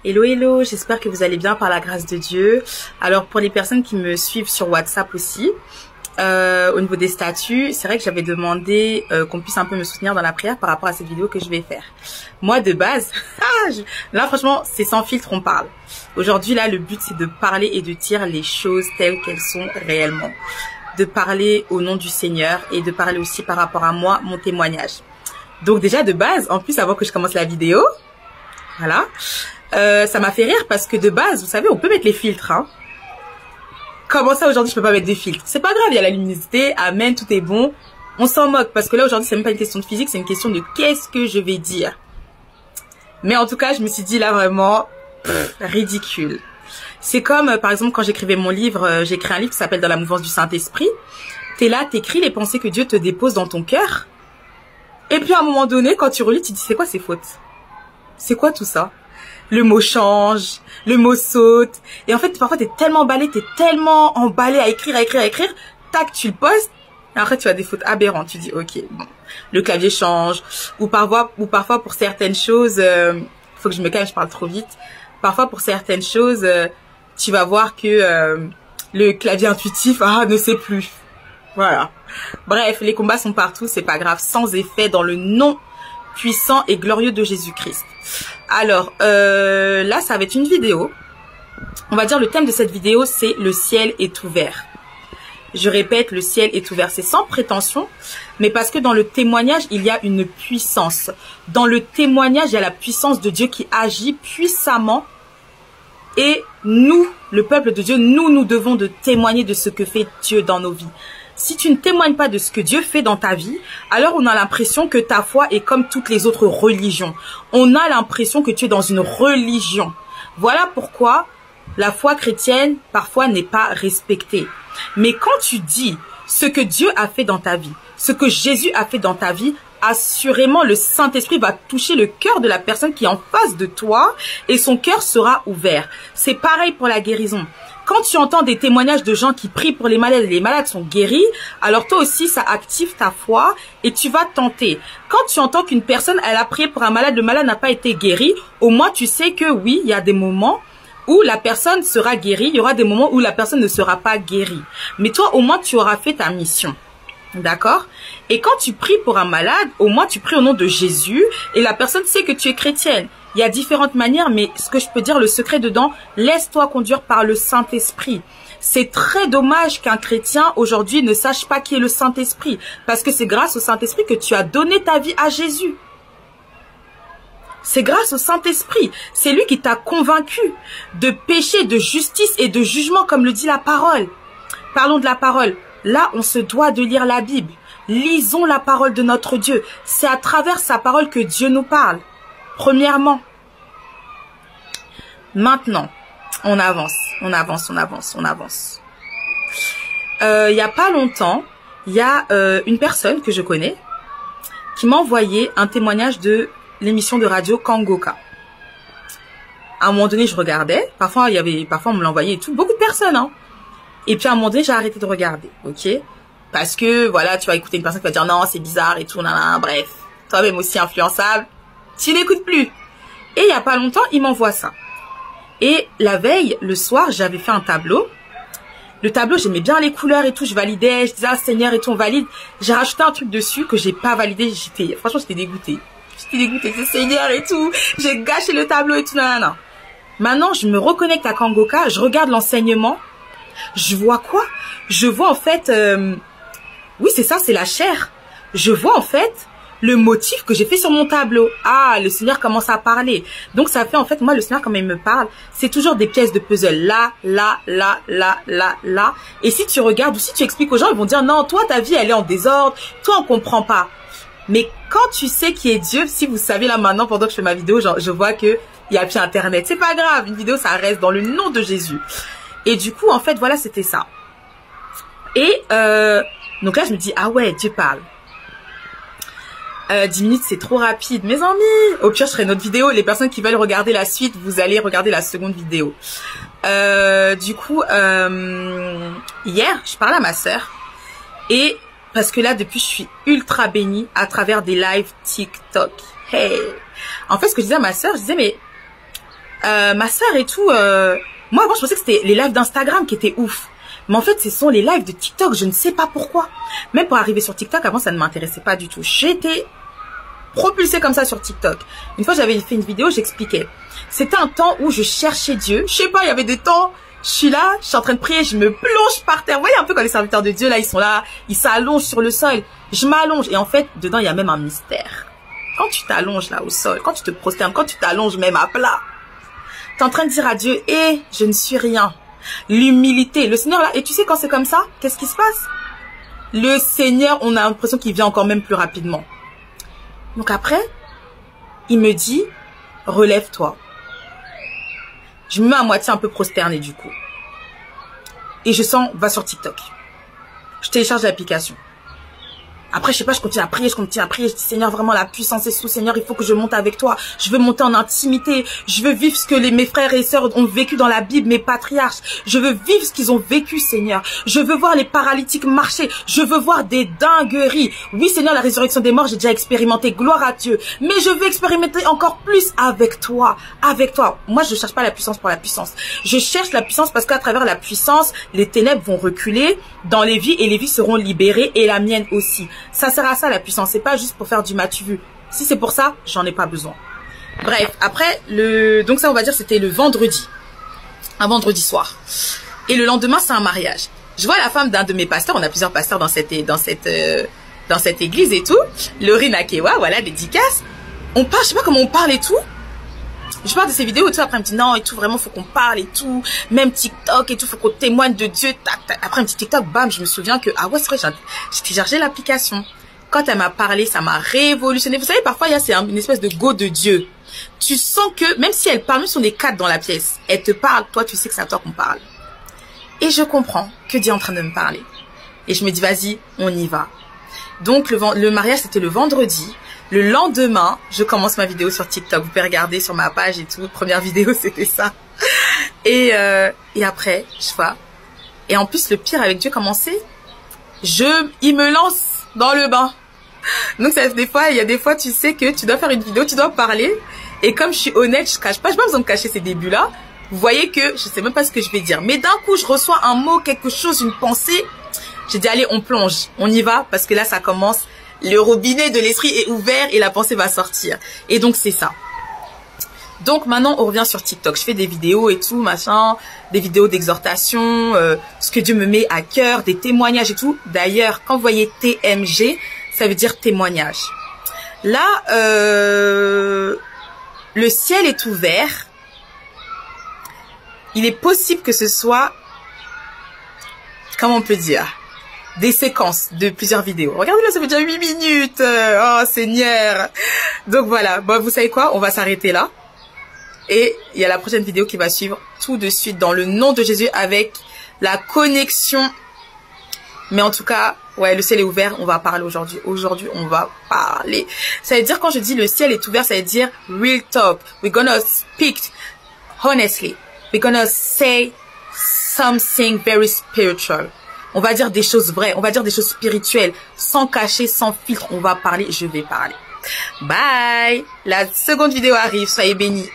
Hello, hello, j'espère que vous allez bien par la grâce de Dieu. Alors pour les personnes qui me suivent sur WhatsApp aussi, au niveau des statuts, c'est vrai que j'avais demandé qu'on puisse un peu me soutenir dans la prière par rapport à cette vidéo que je vais faire. Moi de base, là franchement c'est sans filtre on parle. Aujourd'hui là le but c'est de parler et de dire les choses telles qu'elles sont réellement. De parler au nom du Seigneur et de parler aussi par rapport à moi, mon témoignage. Donc déjà de base, en plus avant que je commence la vidéo, voilà, ça m'a fait rire parce que de base, vous savez, on peut mettre les filtres, hein. Comment ça aujourd'hui je peux pas mettre des filtres? C'est pas grave, il y a la luminosité, amen, tout est bon. On s'en moque parce que là aujourd'hui c'est même pas une question de physique, c'est une question de qu'est-ce que je vais dire. Mais en tout cas, je me suis dit là vraiment, ridicule. C'est comme par exemple quand j'écrivais mon livre, j'ai écrit un livre qui s'appelle Dans la mouvance du Saint-Esprit. T'es là, t'écris les pensées que Dieu te dépose dans ton cœur. Et puis à un moment donné, quand tu relis, tu te dis c'est quoi ces fautes? C'est quoi tout ça? Le mot change, le mot saute. Et en fait, parfois, t'es tellement emballé à écrire, tac, tu le postes. Et après, tu as des fautes aberrantes. Tu dis, ok, bon, le clavier change. Ou parfois pour certaines choses, faut que je me calme, je parle trop vite. Parfois, pour certaines choses, tu vas voir que le clavier intuitif, ne sait plus. Voilà. Bref, les combats sont partout, c'est pas grave. Sans effet dans le nom puissant et glorieux de Jésus-Christ. Alors, là, ça va être une vidéo. On va dire le thème de cette vidéo, c'est le ciel est ouvert. Je répète, le ciel est ouvert. C'est sans prétention, mais parce que dans le témoignage, il y a une puissance. Dans le témoignage, il y a la puissance de Dieu qui agit puissamment. Et nous, le peuple de Dieu, nous devons de témoigner de ce que fait Dieu dans nos vies. Si tu ne témoignes pas de ce que Dieu fait dans ta vie, alors on a l'impression que ta foi est comme toutes les autres religions. On a l'impression que tu es dans une religion. Voilà pourquoi la foi chrétienne, parfois, n'est pas respectée. Mais quand tu dis ce que Dieu a fait dans ta vie, ce que Jésus a fait dans ta vie, assurément, le Saint-Esprit va toucher le cœur de la personne qui est en face de toi et son cœur sera ouvert. C'est pareil pour la guérison. Quand tu entends des témoignages de gens qui prient pour les malades et les malades sont guéris, alors toi aussi, ça active ta foi et tu vas tenter. Quand tu entends qu'une personne, elle a prié pour un malade, le malade n'a pas été guéri, au moins tu sais que oui, il y a des moments où la personne sera guérie, il y aura des moments où la personne ne sera pas guérie. Mais toi, au moins, tu auras fait ta mission. D'accord? Et quand tu pries pour un malade, au moins tu pries au nom de Jésus et la personne sait que tu es chrétienne. Il y a différentes manières, mais ce que je peux dire, le secret dedans, laisse-toi conduire par le Saint-Esprit. C'est très dommage qu'un chrétien aujourd'hui ne sache pas qui est le Saint-Esprit, parce que c'est grâce au Saint-Esprit que tu as donné ta vie à Jésus. C'est grâce au Saint-Esprit. C'est lui qui t'a convaincu de péché, de justice et de jugement, comme le dit la parole. Parlons de la parole. Là, on se doit de lire la Bible. Lisons la parole de notre Dieu. C'est à travers sa parole que Dieu nous parle. Premièrement. Maintenant, on avance. Il y a pas longtemps, il y a une personne que je connais qui m'a envoyé un témoignage de l'émission de radio Kangoka. À un moment donné, je regardais. Parfois on me l'envoyait et tout. Beaucoup de personnes, hein. Et puis à un moment donné, j'ai arrêté de regarder, ok? Parce que, voilà, tu vas écouter une personne qui va dire non, c'est bizarre et tout, nanana, bref. Toi-même aussi influençable, tu n'écoutes plus. Et il y a pas longtemps, il m'envoie ça. Et la veille, le soir, j'avais fait un tableau. Le tableau, j'aimais bien les couleurs et tout, je validais, je disais, ah Seigneur et tout, on valide. J'ai rajouté un truc dessus que j'ai pas validé, franchement, j'étais dégoûtée. C'est Seigneur et tout, j'ai gâché le tableau et tout, nanana. Maintenant, je me reconnecte à Kangoka, je regarde l'enseignement. Je vois quoi? Je vois en fait, oui c'est ça, c'est la chair. Je vois en fait le motif que j'ai fait sur mon tableau. Ah, le Seigneur commence à parler. Donc ça fait en fait, moi le Seigneur quand il me parle, c'est toujours des pièces de puzzle. Là. Et si tu regardes ou si tu expliques aux gens, ils vont dire non, toi ta vie elle est en désordre, toi on comprend pas. Mais quand tu sais qui est Dieu, si vous savez là maintenant pendant que je fais ma vidéo, genre, je vois que il y a plus internet. C'est pas grave, une vidéo ça reste dans le nom de Jésus. Et du coup, en fait, voilà, c'était ça. Et donc là, je me dis, ah ouais, Dieu parle. 10 minutes, c'est trop rapide. Mes amis, au pire, je ferai une autre vidéo. Les personnes qui veulent regarder la suite, vous allez regarder la seconde vidéo. Du coup, hier, je parlais à ma sœur. Et parce que là, depuis, je suis ultra bénie à travers des lives TikTok. Hey. En fait, ce que je disais à ma sœur, je disais, mais Ma sœur et tout, moi avant je pensais que c'était les lives d'Instagram qui étaient ouf. Mais en fait, ce sont les lives de TikTok, je ne sais pas pourquoi. Même pour arriver sur TikTok, avant ça ne m'intéressait pas du tout. J'étais propulsée comme ça sur TikTok. Une fois j'avais fait une vidéo, j'expliquais. C'était un temps où je cherchais Dieu. Je sais pas, il y avait des temps, je suis là, je suis en train de prier, je me plonge par terre. Vous voyez un peu quand les serviteurs de Dieu là, ils sont là, ils s'allongent sur le sol. Je m'allonge et en fait, dedans il y a même un mystère. Quand tu t'allonges là au sol, quand tu te prosternes, quand tu t'allonges même à plat, tu es en train de dire à Dieu, je ne suis rien. L'humilité, le Seigneur là, et tu sais quand c'est comme ça, qu'est-ce qui se passe? Le Seigneur, on a l'impression qu'il vient encore même plus rapidement. Donc après, il me dit, relève-toi. Je me mets à moitié un peu prosternée du coup. Et je sens, va sur TikTok. Je télécharge l'application. Après, je sais pas, je continue à prier, je dis, Seigneur, vraiment, la puissance est sous, Seigneur, il faut que je monte avec toi. Je veux monter en intimité. Je veux vivre ce que mes frères et sœurs ont vécu dans la Bible, mes patriarches. Je veux vivre ce qu'ils ont vécu, Seigneur. Je veux voir les paralytiques marcher. Je veux voir des dingueries. Oui, Seigneur, la résurrection des morts, j'ai déjà expérimenté. Gloire à Dieu. Mais je veux expérimenter encore plus avec toi. Avec toi. Moi, je cherche pas la puissance pour la puissance. Je cherche la puissance parce qu'à travers la puissance, les ténèbres vont reculer dans les vies et les vies seront libérées et la mienne aussi. Ça sert à ça la puissance, c'est pas juste pour faire du matu vu. Si c'est pour ça, j'en ai pas besoin. Bref, après donc ça on va dire c'était le vendredi. Un vendredi soir. Et le lendemain, c'est un mariage. Je vois la femme d'un de mes pasteurs, on a plusieurs pasteurs dans cette église et tout. Laurie Nakewa, voilà, dédicace. On parle, je sais pas comment on parle et tout. Je parle de ces vidéos et tout, après elle me dit non et tout, vraiment faut qu'on parle et tout, même TikTok et tout, faut qu'on témoigne de Dieu, tac, tac. Après un petit TikTok, bam, je me souviens que, ah ouais c'est vrai, j'ai téléchargé l'application. Quand elle m'a parlé, ça m'a révolutionné. Vous savez, parfois, c'est une espèce de go de Dieu. Tu sens que, même si elle parle, même si on est 4 dans la pièce, elle te parle, toi tu sais que c'est à toi qu'on parle. Et je comprends que Dieu est en train de me parler. Et je me dis, vas-y, on y va. Donc le mariage, c'était le vendredi. Le lendemain, je commence ma vidéo sur TikTok. Vous pouvez regarder sur ma page et tout. Première vidéo, c'était ça. Et après, je vois. Et en plus, le pire avec Dieu, comment c'est? Il me lance dans le bain. Donc, des fois, il y a des fois, tu sais que tu dois faire une vidéo, tu dois parler. Et comme je suis honnête, je cache pas. Je n'ai pas besoin de cacher ces débuts-là. Vous voyez que je sais même pas ce que je vais dire. Mais d'un coup, je reçois un mot, quelque chose, une pensée. J'ai dit, allez, on plonge. On y va parce que là, ça commence. Le robinet de l'esprit est ouvert et la pensée va sortir. Et donc, c'est ça. Donc, maintenant, on revient sur TikTok. Je fais des vidéos et tout, machin. Des vidéos d'exhortation. Ce que Dieu me met à cœur. Des témoignages et tout. D'ailleurs, quand vous voyez TMG, ça veut dire témoignage. Là, le ciel est ouvert. Il est possible que ce soit, comment on peut dire, des séquences de plusieurs vidéos. Regardez là, ça fait déjà 8 minutes. Oh Seigneur. Donc voilà, bon, vous savez quoi, on va s'arrêter là. Et il y a la prochaine vidéo qui va suivre tout de suite dans le nom de Jésus avec la connexion. Mais en tout cas, ouais, le ciel est ouvert, on va parler aujourd'hui. Aujourd'hui, on va parler. Ça veut dire, quand je dis le ciel est ouvert, ça veut dire real talk. We're gonna speak honestly. We're gonna say something very spiritual. On va dire des choses vraies, on va dire des choses spirituelles, sans cacher, sans filtre. On va parler, je vais parler. Bye. La seconde vidéo arrive, soyez bénis.